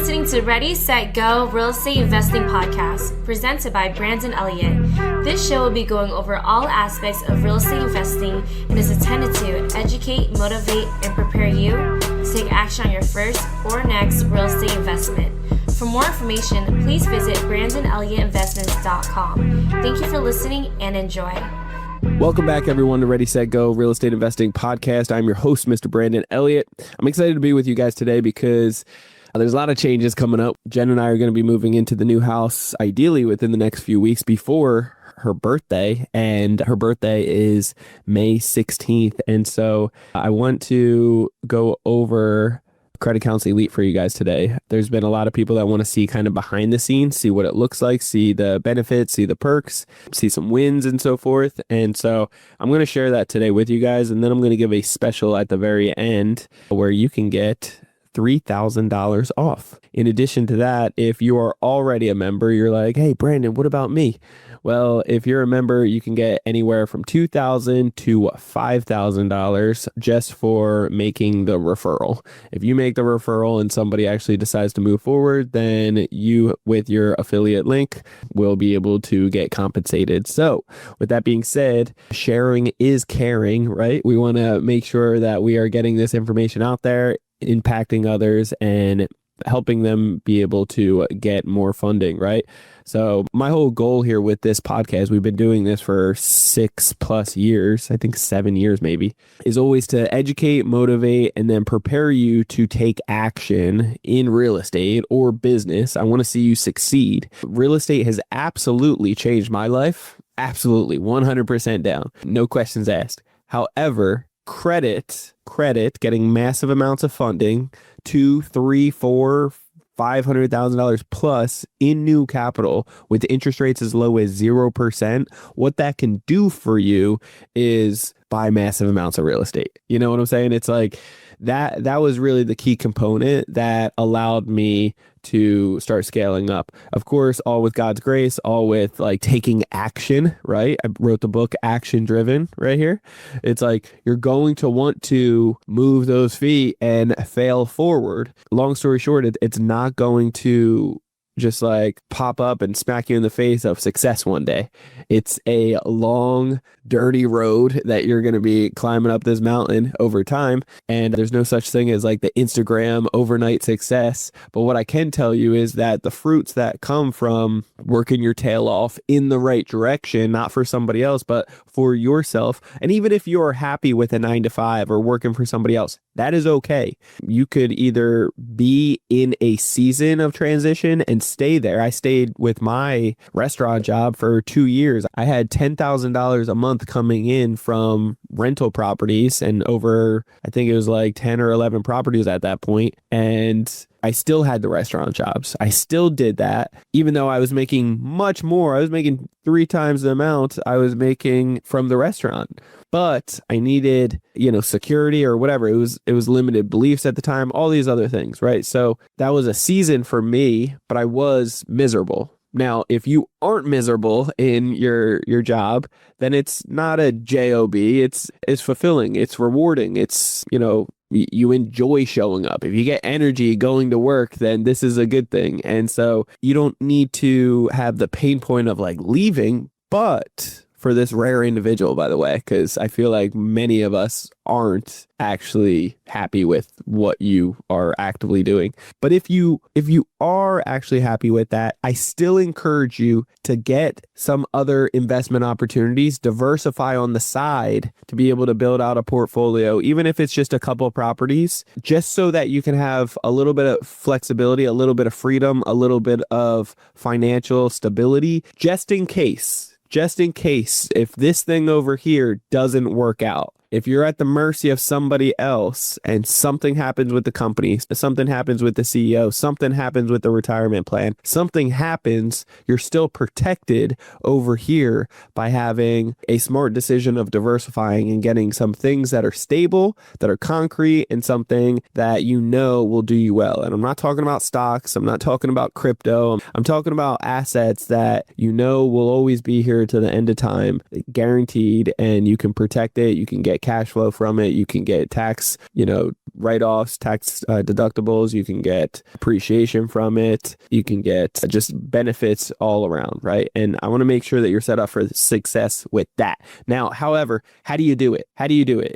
listening to Ready, Set, Go Real Estate Investing Podcast, presented by Brandon Elliott. This show will be going over all aspects of real estate investing and is intended to educate, motivate, and prepare you to take action on your first or next real estate investment. For more information, please visit BrandonElliottInvestments.com. Thank you for listening and enjoy. Welcome back, everyone, to Ready, Set, Go Real Estate Investing Podcast. I'm your host, Mr. Brandon Elliott. I'm excited to be with you guys today because there's a lot of changes coming up. Jen and I are going to be moving into the new house, ideally within the next few weeks before her birthday, and her birthday is May 16th. And so I want to go over Credit Counsel Elite for you guys today. There's been a lot of people that want to see kind of behind the scenes, see what it looks like, see the benefits, see the perks, see some wins and so forth. And so I'm going to share that today with you guys. And then I'm going to give a special at the very end where you can get $3,000 off. In addition to that, if you are already a member, you're like, hey, Brandon, what about me? Well, if you're a member, you can get anywhere from $2,000 to $5,000 just for making the referral. If you make the referral and somebody actually decides to move forward, then you, with your affiliate link, will be able to get compensated. So with that being said, sharing is caring, right? We want to make sure that we are getting this information out there, impacting others and helping them be able to get more funding, right? So my whole goal here with this podcast, we've been doing this for 6+ years, I think 7 years maybe, is always to educate, motivate, and then prepare you to take action in real estate or business. I want to see you succeed. Real estate has absolutely changed my life. Absolutely, 100% down. No questions asked. However, credit, getting massive amounts of funding, $200,000, $300,000, $400,000, $500,000 plus in new capital with interest rates as low as 0%. What that can do for you is buy massive amounts of real estate. You know what I'm saying? It's like that was really the key component that allowed me to start scaling up. Of course, all with God's grace, all with like taking action, right? I wrote the book Action Driven right here. It's like you're going to want to move those feet and fail forward. Long story short, it's not going to just like pop up and smack you in the face of success one day. It's a long, dirty road that you're going to be climbing up this mountain over time. And there's no such thing as like the Instagram overnight success. But what I can tell you is that the fruits that come from working your tail off in the right direction, not for somebody else, but for yourself. And even if you're happy with a 9-to-5 or working for somebody else, that is okay. You could either be in a season of transition and stay there. I stayed with my restaurant job for 2 years. I had $10,000 a month coming in from rental properties and over, I think it was like 10 or 11 properties at that point. And I still had the restaurant jobs. I still did that, even though I was making much more. I was making 3 times the amount I was making from the restaurant. But I needed, security or whatever. It was limited beliefs at the time, all these other things, right? So that was a season for me, but I was miserable. Now, if you aren't miserable in your job, then it's not a job. It's fulfilling. It's rewarding. It's, you enjoy showing up. If you get energy going to work, then this is a good thing. And so you don't need to have the pain point of like leaving, but for this rare individual, by the way, because I feel like many of us aren't actually happy with what you are actively doing. But if you are actually happy with that, I still encourage you to get some other investment opportunities, diversify on the side to be able to build out a portfolio, even if it's just a couple of properties, just so that you can have a little bit of flexibility, a little bit of freedom, a little bit of financial stability, just in case if this thing over here doesn't work out. If you're at the mercy of somebody else and something happens with the company, something happens with the CEO, something happens with the retirement plan, something happens, you're still protected over here by having a smart decision of diversifying and getting some things that are stable, that are concrete, and something that will do you well. And I'm not talking about stocks. I'm not talking about crypto. I'm talking about assets that will always be here to the end of time, guaranteed, and you can protect it. You can get get cash flow from it. You can get tax, write-offs, tax deductibles. You can get appreciation from it. You can get just benefits all around, right? And I want to make sure that you're set up for success with that. Now, however, how do you do it?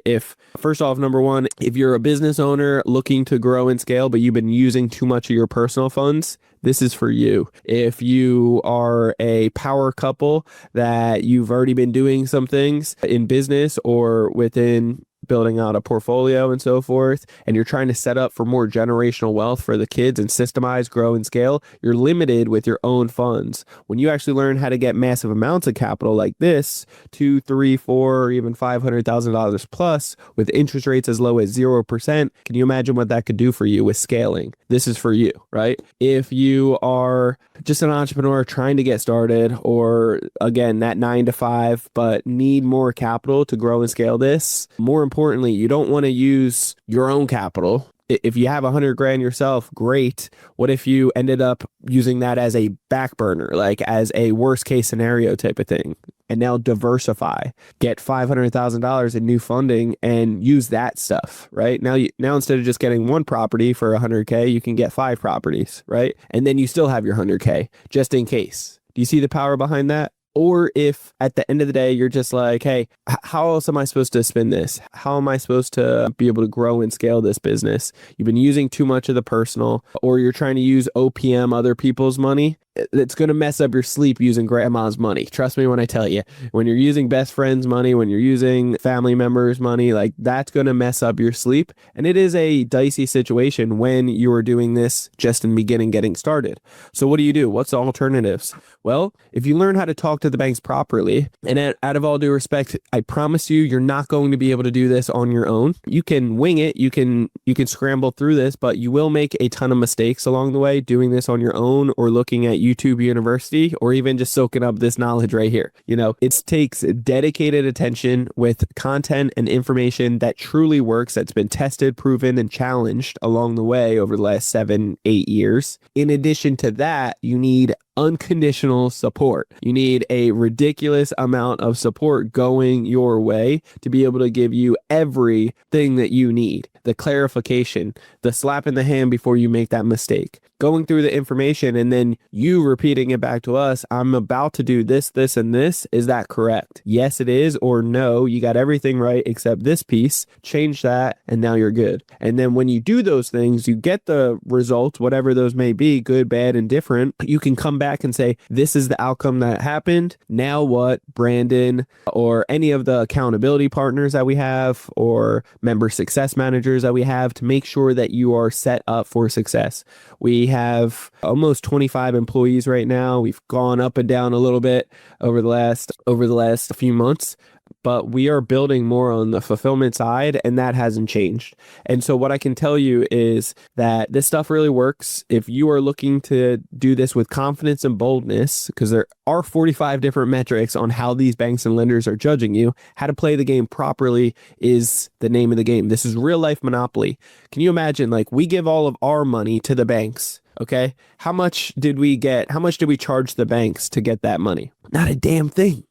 If, first off, number one, if you're a business owner looking to grow and scale, but you've been using too much of your personal funds, this is for you. If you are a power couple that you've already been doing some things in business or within building out a portfolio and so forth, and you're trying to set up for more generational wealth for the kids and systemize, grow, and scale, you're limited with your own funds. When you actually learn how to get massive amounts of capital like this, $2, $3, $4, or even $500,000 plus, with interest rates as low as 0%, can you imagine what that could do for you with scaling? This is for you, right? If you are just an entrepreneur trying to get started, or again, that 9 to 5, but need more capital to grow and scale this, more importantly, you don't want to use your own capital. If you have 100 grand yourself, great. What if you ended up using that as a back burner, like as a worst case scenario type of thing? And now diversify, get $500,000 in new funding and use that stuff, right? Now instead of just getting one property for 100K, you can get 5 properties, right? And then you still have your 100K just in case. Do you see the power behind that? Or if at the end of the day, you're just like, hey, how else am I supposed to spin this? How am I supposed to be able to grow and scale this business? You've been using too much of the personal, or you're trying to use OPM, other people's money. It's going to mess up your sleep using grandma's money. Trust me when I tell you, when you're using best friend's money, when you're using family members' money, like that's going to mess up your sleep. And it is a dicey situation when you are doing this just in the beginning, getting started. So what do? What's the alternatives? Well, if you learn how to talk to the banks properly, and out of all due respect, I promise you're not going to be able to do this on your own. You can wing it. You can scramble through this, but you will make a ton of mistakes along the way doing this on your own or looking at YouTube University, or even just soaking up this knowledge right here. It takes dedicated attention with content and information that truly works, that's been tested, proven, and challenged along the way over the last 7-8 years. In addition to that, you need unconditional support. You need a ridiculous amount of support going your way to be able to give you everything that you need. The clarification, the slap in the hand before you make that mistake, going through the information and then you repeating it back to us. I'm about to do this, this, and this. Is that correct? Yes, it is. Or no, you got everything right except this piece. Change that and now you're good. And then when you do those things, you get the results, whatever those may be, good, bad, and different. You can come back and say, this is the outcome that happened. Now what, Brandon, or any of the accountability partners that we have, or member success managers that we have, to make sure that you are set up for success. We have almost 25 employees right now. We've gone up and down a little bit over the last few months, but we are building more on the fulfillment side, and that hasn't changed. And so what I can tell you is that this stuff really works. If you are looking to do this with confidence and boldness, because there are 45 different metrics on how these banks and lenders are judging you, how to play the game properly is the name of the game. This is real life Monopoly. Can you imagine, like, we give all of our money to the banks. Okay. How much did we get? How much did we charge the banks to get that money? Not a damn thing.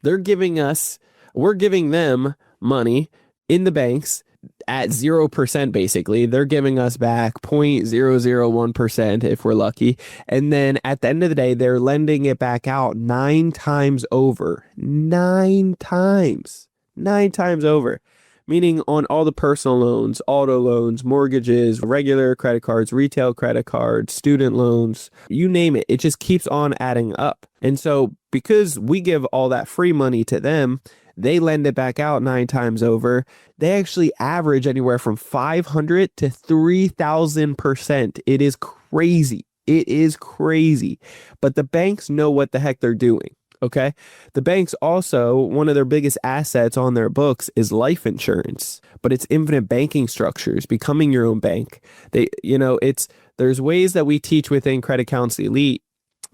We're giving them money in the banks at 0%, basically. They're giving us back 0.001% if we're lucky. And then at the end of the day, they're lending it back out 9 times over. 9 times. 9 times over. Meaning on all the personal loans, auto loans, mortgages, regular credit cards, retail credit cards, student loans, you name it. It just keeps on adding up. And so because we give all that free money to them, they lend it back out 9 times over. They actually average anywhere from 500 to 3,000%. It is crazy. It is crazy. But the banks know what the heck they're doing. Okay. The banks also, one of their biggest assets on their books is life insurance, but it's infinite banking structures, becoming your own bank. There's ways that we teach within Credit Counsel Elite,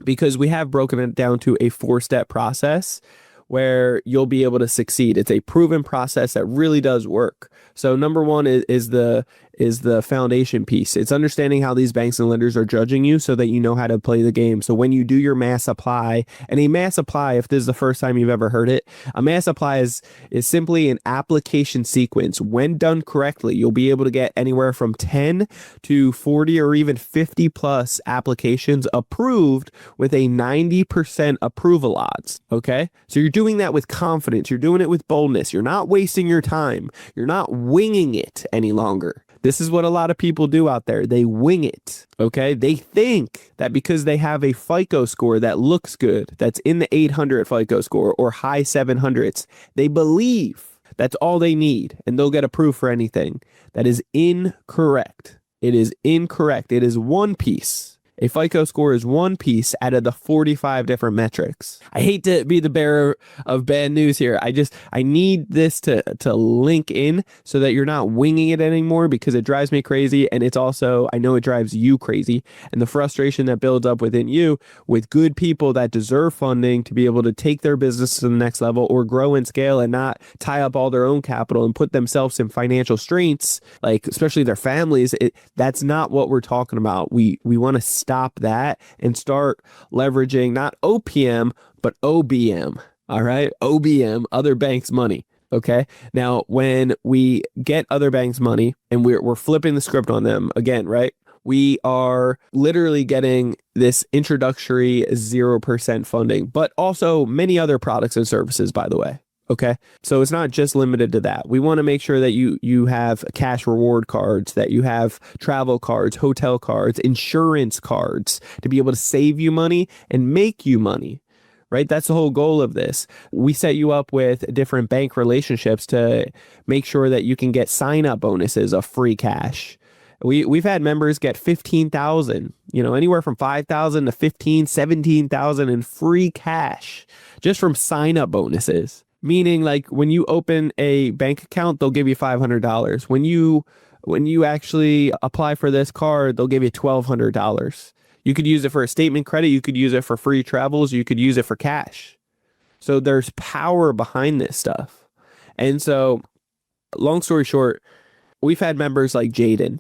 because we have broken it down to a 4-step process where you'll be able to succeed. It's a proven process that really does work. So number one is the is the foundation piece. It's understanding how these banks and lenders are judging you so that you know how to play the game. So when you do your mass apply, and a mass apply, if this is the first time you've ever heard it, a mass apply is simply an application sequence. When done correctly, you'll be able to get anywhere from 10 to 40 or even 50 plus applications approved with a 90% approval odds. Okay. So you're doing that with confidence. You're doing it with boldness. You're not wasting your time. You're not winging it any longer. This is what a lot of people do out there. They wing it. Okay. They think that because they have a FICO score that looks good, that's in the 800 FICO score or high 700s, they believe that's all they need and they'll get approved for anything. That is incorrect. It is incorrect. It is one piece. A FICO score is one piece out of the 45 different metrics. I hate to be the bearer of bad news here. I need this to link in so that you're not winging it anymore, because it drives me crazy. And it's also, I know it drives you crazy, and the frustration that builds up within you with good people that deserve funding to be able to take their business to the next level or grow and scale and not tie up all their own capital and put themselves in financial straits, like especially their families. That's not what we're talking about. We want to stop that and start leveraging not OPM, but OBM. All right. OBM, other banks' money. Okay. Now, when we get other banks' money and we're flipping the script on them again, right? We are literally getting this introductory 0% funding, but also many other products and services, by the way. Okay. So it's not just limited to that. We want to make sure that you have cash reward cards, that you have travel cards, hotel cards, insurance cards to be able to save you money and make you money, right? That's the whole goal of this. We set you up with different bank relationships to make sure that you can get sign-up bonuses of free cash. We've had members get 15,000, anywhere from 5,000 to 15, 17,000 in free cash just from sign-up bonuses. Meaning, like, when you open a bank account, they'll give you $500. When you actually apply for this card, they'll give you $1,200. You could use it for a statement credit. You could use it for free travels. You could use it for cash. So there's power behind this stuff. And so, long story short, we've had members like Jaden.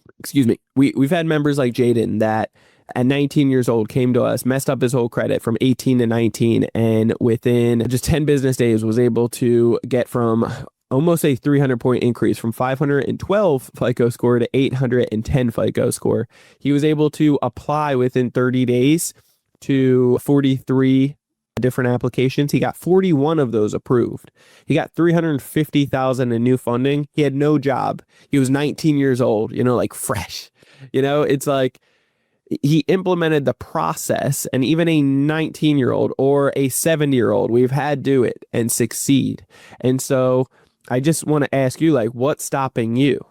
We've had members like Jaden that at 19 years old came to us, messed up his whole credit from 18 to 19, and within just 10 business days was able to get from almost a 300-point increase from 512 FICO score to 810 FICO score. He was able to apply within 30 days to 43 different applications. He got 41 of those approved. He got $350,000 in new funding. He had no job. He was 19 years old, like fresh. It's like, he implemented the process, and even a 19-year-old or a 70-year-old, we've had do it and succeed. And so I just want to ask you, like, what's stopping you?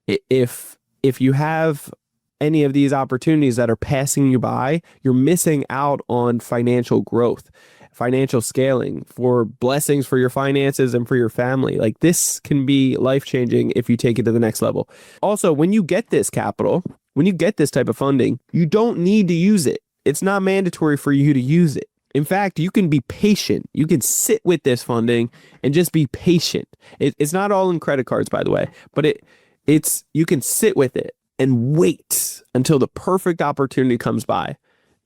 If you have any of these opportunities that are passing you by, you're missing out on financial growth, financial scaling, for blessings for your finances and for your family. Like, this can be life-changing if you take it to the next level. Also, when you get this capital, when you get this type of funding, you don't need to use it. It's not mandatory for you to use it. In fact, you can be patient. You can sit with this funding and just be patient. It's not all in credit cards, by the way, but you can sit with it and wait until the perfect opportunity comes by.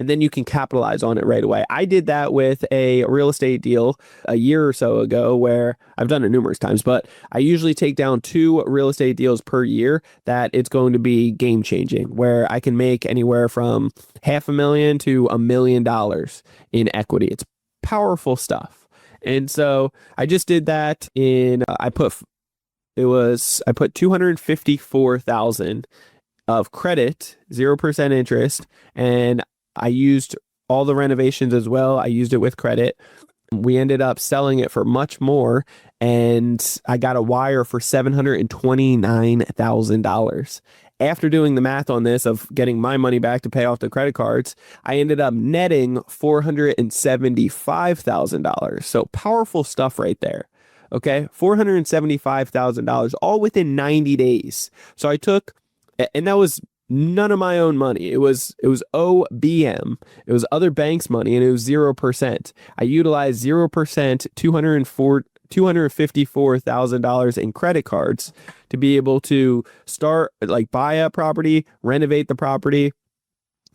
And then you can capitalize on it right away. I did that with a real estate deal a year or so ago, where I've done it numerous times, but I usually take down 2 real estate deals per year that it's going to be game changing, where I can make anywhere from $500,000 to $1 million in equity. It's powerful stuff. And so I just did that I put $254,000 of credit, 0% interest, and I used all the renovations as well. I used it with credit. We ended up selling it for much more, and I got a wire for $729,000. After doing the math on this of getting my money back to pay off the credit cards, I ended up netting $475,000. So powerful stuff right there. Okay, $475,000, all within 90 days. So I took, and that was none of my own money. It was OBM. It was other banks' money, and it was 0%. I utilized 0%, $254,000 in credit cards to be able to start, like, buy a property, renovate the property.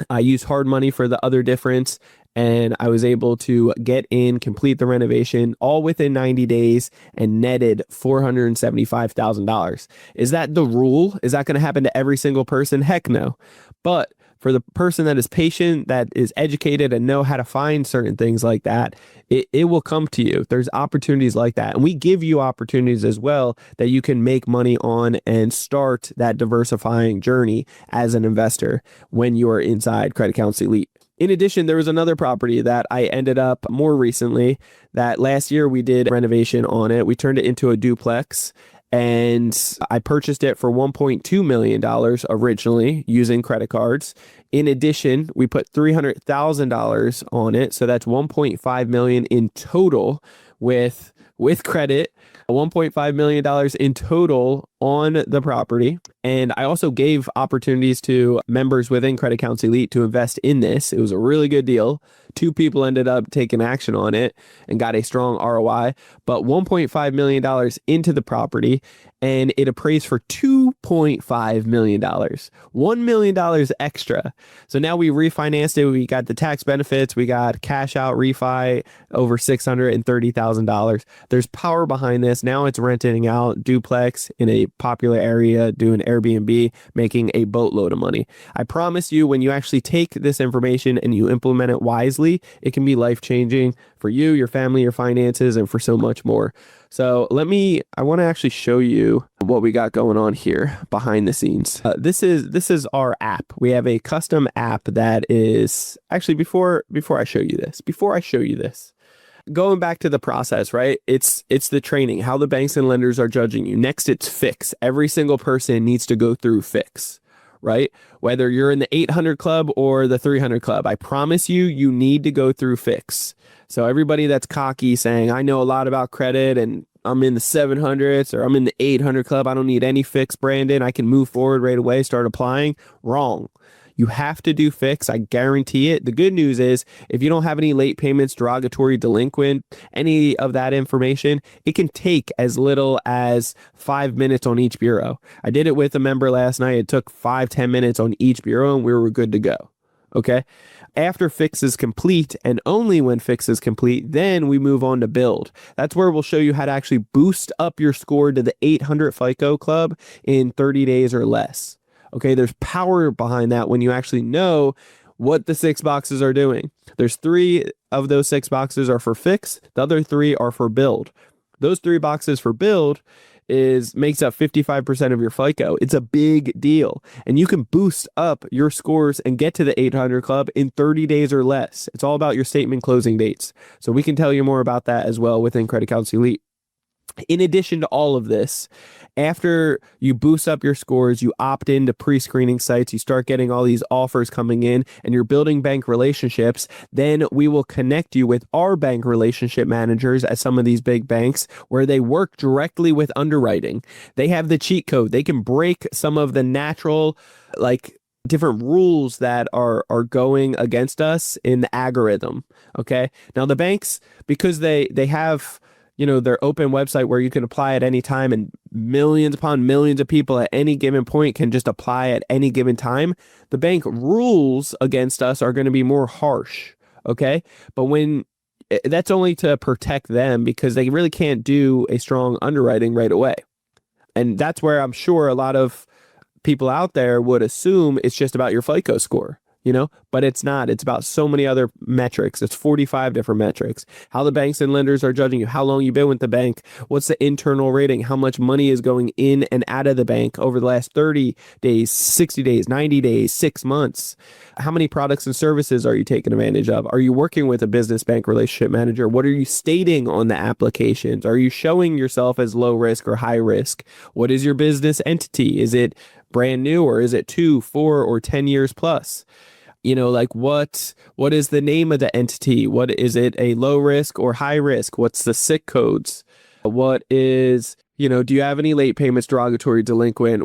I used hard money for the other difference, and I was able to get in, complete the renovation all within 90 days and netted $475,000. Is that the rule? Is that going to happen to every single person? Heck no. But for the person that is patient, that is educated and know how to find certain things like that, it will come to you. There's opportunities like that. And we give you opportunities as well that you can make money on and start that diversifying journey as an investor when you are inside Credit Counsel Elite. In addition, there was another property that I ended up more recently that last year we did renovation on it. We turned it into a duplex, and I purchased it for $1.2 million originally using credit cards. In addition, we put $300,000 on it. So that's $1.5 million in total with credit, $1.5 million in total on the property. And I also gave opportunities to members within Credit Counsel Elite to invest in this. It was a really good deal. 2 people ended up taking action on it and got a strong ROI, but $1.5 million into the property, and it appraised for $2.5 million, $1 million extra. So now we refinanced it. We got the tax benefits. We got cash out refi over $630,000. There's power behind this. Now it's renting out duplex in a popular area, doing Airbnb, making a boatload of money. I promise you, when you actually take this information and you implement it wisely, it can be life-changing for you, your family, your finances, and for so much more. So I want to actually show you what we got going on here behind the scenes. This is our app. We have a custom app that is actually before I show you this, going back to the process, right? It's the training, how the banks and lenders are judging you. Next, it's Fix. Every single person needs to go through Fix, right? Whether you're in the 800 club or the 300 club, I promise you need to go through Fix. So everybody that's cocky saying, I know a lot about credit and I'm in the 700s or I'm in the 800 club, I don't need any Fix, Brandon, I can move forward right away, start applying. Wrong. You have to do Fix. I guarantee it. The good news is if you don't have any late payments, derogatory, delinquent, any of that information, it can take as little as 5 minutes on each bureau. I did it with a member last night. It took 5-10 minutes on each bureau and we were good to go. Okay. After Fix is complete, and only when Fix is complete, then we move on to Build. That's where we'll show you how to actually boost up your score to the 800 FICO club in 30 days or less. Okay, there's power behind that when you actually know what the 6 boxes are doing. There's 3 of those 6 boxes are for Fix. The other 3 are for Build. Those 3 boxes for Build makes up 55% of your FICO. It's a big deal. And you can boost up your scores and get to the 800 club in 30 days or less. It's all about your statement closing dates. So we can tell you more about that as well within Credit Counsel Elite. In addition to all of this, after you boost up your scores, you opt into pre-screening sites, you start getting all these offers coming in, and you're building bank relationships, then we will connect you with our bank relationship managers at some of these big banks where they work directly with underwriting. They have the cheat code. They can break some of the natural, different rules that are going against us in the algorithm. Okay. Now the banks, because they have their open website where you can apply at any time, and millions upon millions of people at any given point can just apply at any given time. The bank rules against us are going to be more harsh. Okay. But that's only to protect them, because they really can't do a strong underwriting right away. And that's where I'm sure a lot of people out there would assume it's just about your FICO score. But it's not. It's about so many other metrics. It's 45 different metrics. How the banks and lenders are judging you, how long you've been with the bank, what's the internal rating, how much money is going in and out of the bank over the last 30 days, 60 days, 90 days, 6 months. How many products and services are you taking advantage of? Are you working with a business bank relationship manager? What are you stating on the applications? Are you showing yourself as low risk or high risk? What is your business entity? Is it brand new, or is it 2, 4, or 10 years plus? What is the name of the entity? What is it, a low risk or high risk? What's the SIC codes? What is Do you have any late payments, derogatory, delinquent?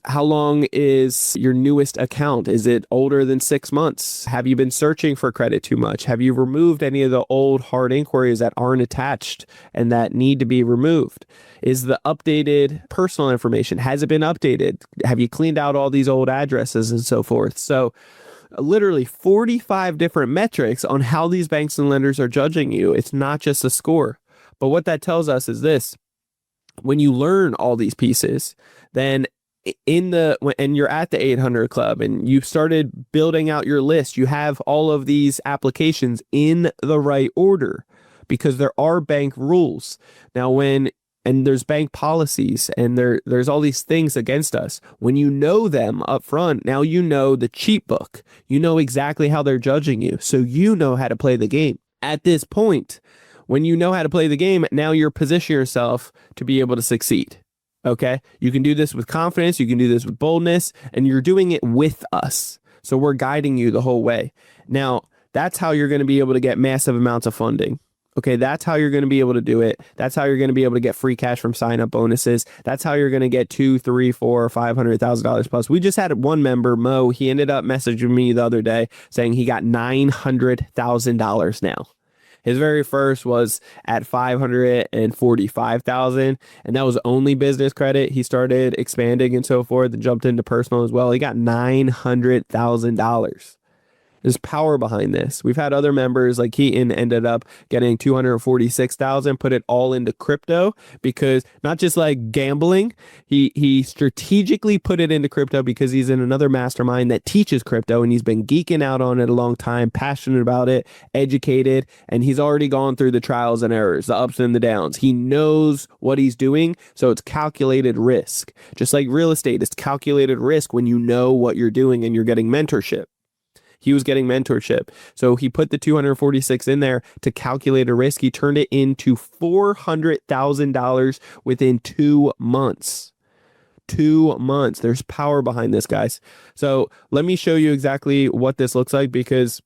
How long is your newest account? Is it older than 6 months? Have you been searching for credit too much? Have you removed any of the old hard inquiries that aren't attached and that need to be removed? Is the updated personal information, has it been updated? Have you cleaned out all these old addresses and so forth? So literally 45 different metrics on how these banks and lenders are judging you. It's not just a score. But what that tells us is this. When you learn all these pieces, then and you're at the 800 club and you started building out your list, you have all of these applications in the right order because there are bank rules. Now, and there's bank policies and there's all these things against us. When you know them up front, now you know the cheat book. You know exactly how they're judging you. So you know how to play the game. At this point, when you know how to play the game, now you're positioning yourself to be able to succeed. Okay? You can do this with confidence. You can do this with boldness, and you're doing it with us. So we're guiding you the whole way. Now, that's how you're going to be able to get massive amounts of funding. Okay, that's how you're going to be able to do it. That's how you're going to be able to get free cash from sign-up bonuses. That's how you're going to get $2, $3, $4, $500,000 plus. We just had one member, Mo. He ended up messaging me the other day saying he got $900,000 now. His very first was at $545,000, and that was only business credit. He started expanding and so forth and jumped into personal as well. He got $900,000. There's power behind this. We've had other members like Keaton ended up getting $246,000, put it all into crypto because not just like gambling, he strategically put it into crypto because he's in another mastermind that teaches crypto and he's been geeking out on it a long time, passionate about it, educated, and he's already gone through the trials and errors, the ups and the downs. He knows what he's doing, so it's calculated risk. Just like real estate, it's calculated risk when you know what you're doing and you're getting mentorship. He was getting mentorship. So he put the 246 in there to calculate a risk. He turned it into $400,000 within 2 months. 2 months. There's power behind this, guys. So let me show you exactly what this looks like because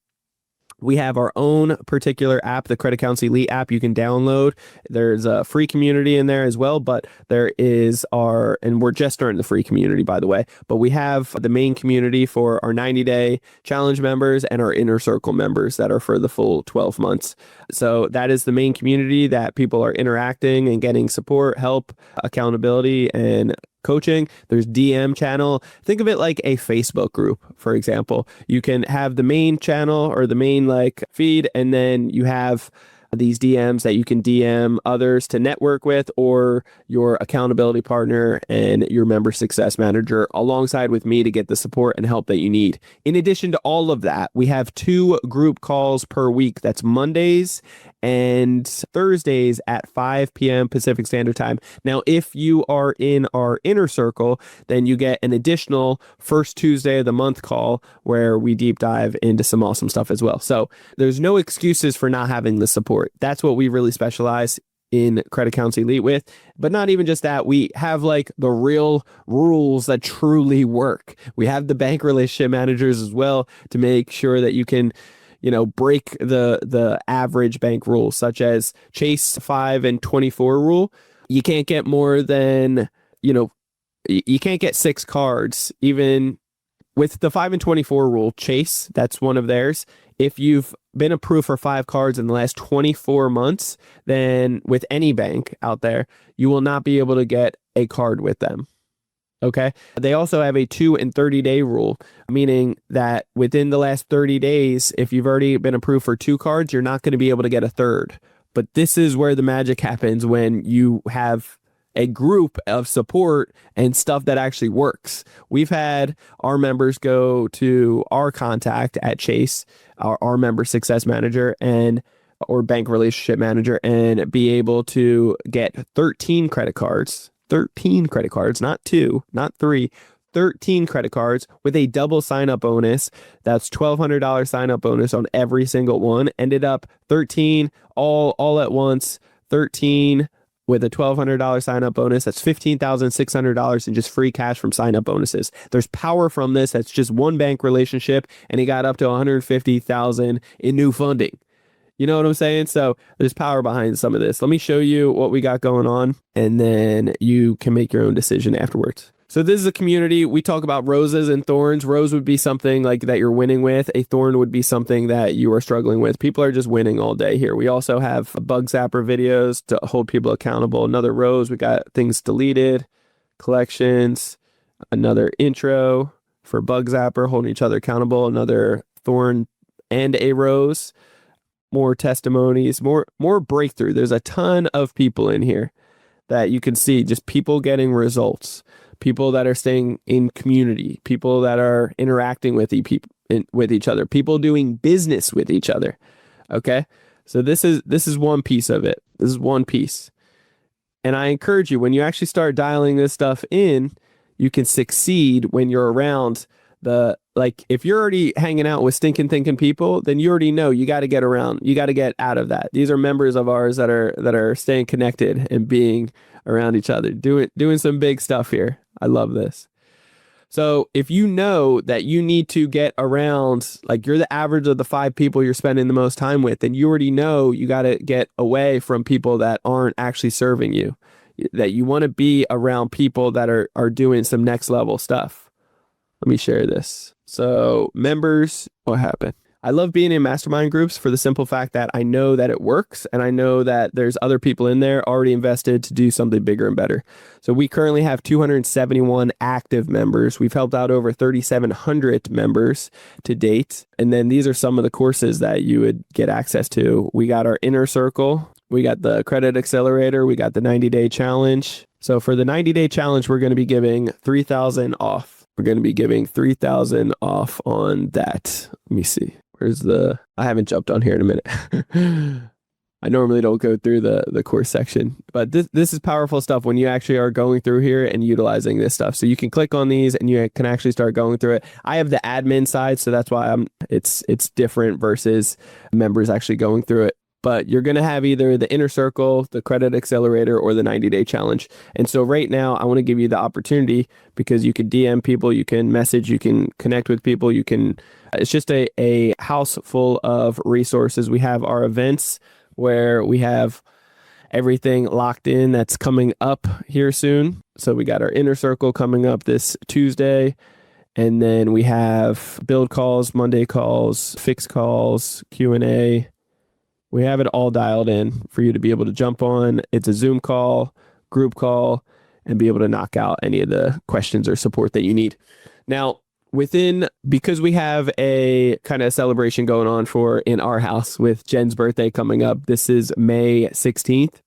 we have our own particular app, the Credit Counsel Elite app you can download. There's a free community in there as well, but there is and we're just starting the free community, by the way, but we have the main community for our 90-day challenge members and our inner circle members that are for the full 12 months. So that is the main community that people are interacting and getting support, help, accountability, and coaching. There's DM channel. Think of it like a Facebook group, for example. You can have the main channel or the main feed, and then you have these DMs that you can DM others to network with, or your accountability partner and your member success manager alongside with me to get the support and help that you need. In addition to all of that, we have 2 group calls per week. That's Mondays and Thursdays at 5 p.m. Pacific Standard Time. Now, if you are in our inner circle, then you get an additional first Tuesday of the month call where we deep dive into some awesome stuff as well. So there's no excuses for not having the support. That's what we really specialize in Credit Counsel Elite with. But not even just that, we have the real rules that truly work. We have the bank relationship managers as well to make sure that you can break the average bank rules, such as Chase 5 and 24 rule. You can't get more than, you can't get 6 cards, even with the 5 and 24 rule. Chase, that's one of theirs. If you've been approved for 5 cards in the last 24 months, then with any bank out there, you will not be able to get a card with them. Okay. They also have a 2 and 30-day rule, meaning that within the last 30 days, if you've already been approved for 2 cards, you're not going to be able to get a third. But this is where the magic happens when you have a group of support and stuff that actually works. We've had our members go to our contact at Chase, our member success manager or bank relationship manager, and be able to get 13 credit cards, not 2, not 3, 13 credit cards with a double sign-up bonus. That's $1,200 sign-up bonus on every single one. Ended up 13 all at once, 13 with a $1,200 sign-up bonus. That's $15,600 in just free cash from sign-up bonuses. There's power from this. That's just one bank relationship, and he got up to $150,000 in new funding. You know what I'm saying? So there's power behind some of this. Let me show you what we got going on, and then you can make your own decision afterwards. So this is a community. We talk about roses and thorns. Rose would be something like that you're winning with. A thorn would be something that you are struggling with. People are just winning all day here. We also have bug zapper videos to hold people accountable. Another rose, we got things deleted, collections, another intro for bug zapper, holding each other accountable, another thorn and a rose, more testimonies, more breakthrough. There's a ton of people in here that you can see, just people getting results. People that are staying in community, people that are interacting with each other, people doing business with each other. Okay. So this is one piece of it. This is one piece. And I encourage you, when you actually start dialing this stuff in, you can succeed when you're around if you're already hanging out with stinking thinking people, then you already know you got to get around. You got to get out of that. These are members of ours that are staying connected and being around each other, doing some big stuff here. I love this. So if you know that you need to get around, like you're the average of the 5 people you're spending the most time with, then you already know you got to get away from people that aren't actually serving you, that you want to be around people that are doing some next level stuff. Let me share this. So members, what happened? I love being in mastermind groups for the simple fact that I know that it works, and I know that there's other people in there already invested to do something bigger and better. So we currently have 271 active members. We've helped out over 3,700 members to date. And then these are some of the courses that you would get access to. We got our inner circle. We got the credit accelerator. We got the 90-day challenge. So for the 90-day challenge, we're going to be giving 3,000 off. We're going to be giving 3,000 off on that. Let me see. I haven't jumped on here in a minute. I normally don't go through the course section, but this is powerful stuff when you actually are going through here and utilizing this stuff. So you can click on these and you can actually start going through it. I have the admin side, so that's why it's different versus members actually going through it. But you're going to have either the inner circle, the credit accelerator, or the 90-day challenge. And so right now, I want to give you the opportunity, because you can DM people, you can message, you can connect with people, it's just a house full of resources. We have our events where we have everything locked in that's coming up here soon. So we got our inner circle coming up this Tuesday. And then we have build calls, Monday calls, fix calls, Q&A. We have it all dialed in for you to be able to jump on. It's a Zoom call, group call, and be able to knock out any of the questions or support that you need. Now, because we have a kind of celebration going on in our house with Jen's birthday coming up, this is May 16th.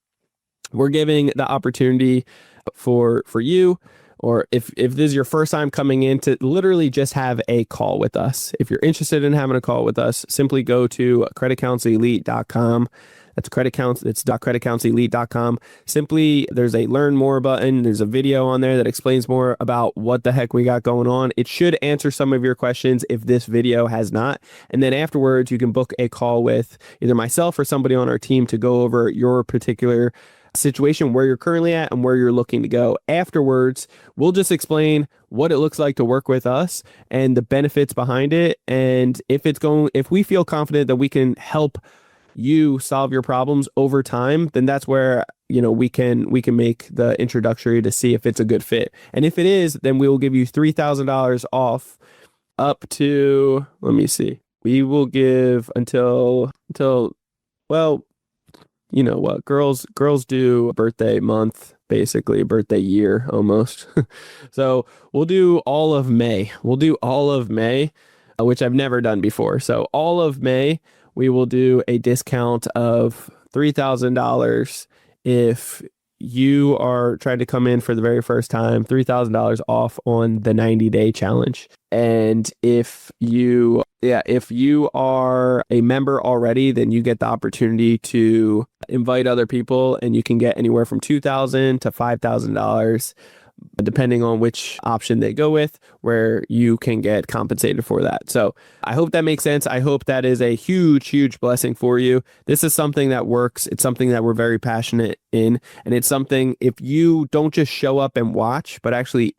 We're giving the opportunity for you, or if this is your first time coming in, to literally just have a call with us. If you're interested in having a call with us, simply go to creditcounselelite.com. That's creditcounselelite.com. Simply, there's a learn more button. There's a video on there that explains more about what the heck we got going on. It should answer some of your questions if this video has not. And then afterwards, you can book a call with either myself or somebody on our team to go over your particular situation, where you're currently at and where you're looking to go. Afterwards, we'll just explain what it looks like to work with us and the benefits behind it. And if we feel confident that we can help you solve your problems over time, then that's where, we can make the introductory to see if it's a good fit. And if it is, then we will give you $3,000 off up to, let me see, we will give until well, you know what, girls do a birthday month, basically a birthday year almost. So we'll do all of May. Which I've never done before. So all of May, we will do a discount of $3,000 if you are trying to come in for the very first time, $3,000 off on the 90-day challenge. And if you are a member already, then you get the opportunity to invite other people, and you can get anywhere from $2,000 to $5,000, depending on which option they go with, where you can get compensated for that. So I hope that makes sense. I hope that is a huge, huge blessing for you. This is something that works. It's something that we're very passionate in. And it's something, if you don't just show up and watch, but actually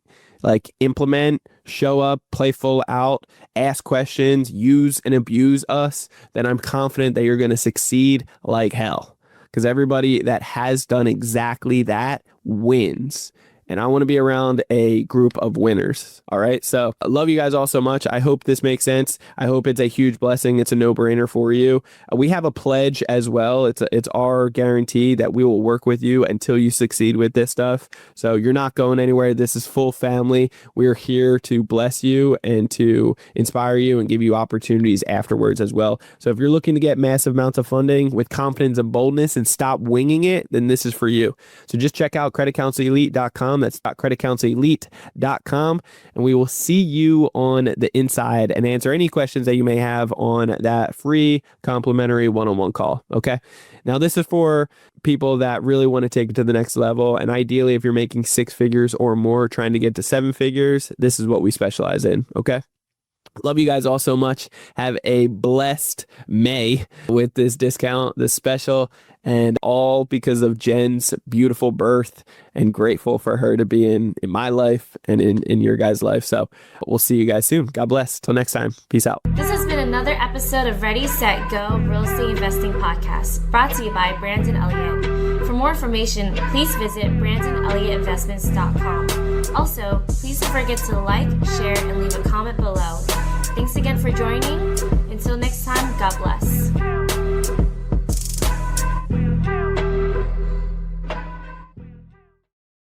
implement, show up, play full out, ask questions, use and abuse us, then I'm confident that you're going to succeed like hell. Because everybody that has done exactly that wins. And I want to be around a group of winners. All right. So I love you guys all so much. I hope this makes sense. I hope it's a huge blessing. It's a no-brainer for you. We have a pledge as well. It's our guarantee that we will work with you until you succeed with this stuff. So you're not going anywhere. This is full family. We're here to bless you and to inspire you and give you opportunities afterwards as well. So if you're looking to get massive amounts of funding with confidence and boldness and stop winging it, then this is for you. So just check out creditcounselelite.com. That's creditcounselelite.com. And we will see you on the inside and answer any questions that you may have on that free complimentary one-on-one call. Okay. Now, this is for people that really want to take it to the next level. And ideally, if you're making 6 figures or more, trying to get to 7 figures, this is what we specialize in. Okay. Love you guys all so much. Have a blessed May with this discount, this special, and all because of Jen's beautiful birth, and grateful for her to be in my life and in your guys' life. So we'll see you guys soon. God bless. Till next time. Peace out. This has been another episode of Ready, Set, Go Real Estate Investing Podcast, brought to you by Brandon Elliott. For more information, please visit BrandonElliottInvestments.com. Also, please don't forget to like, share, and leave a comment below. Thanks again for joining. Until next time, God bless.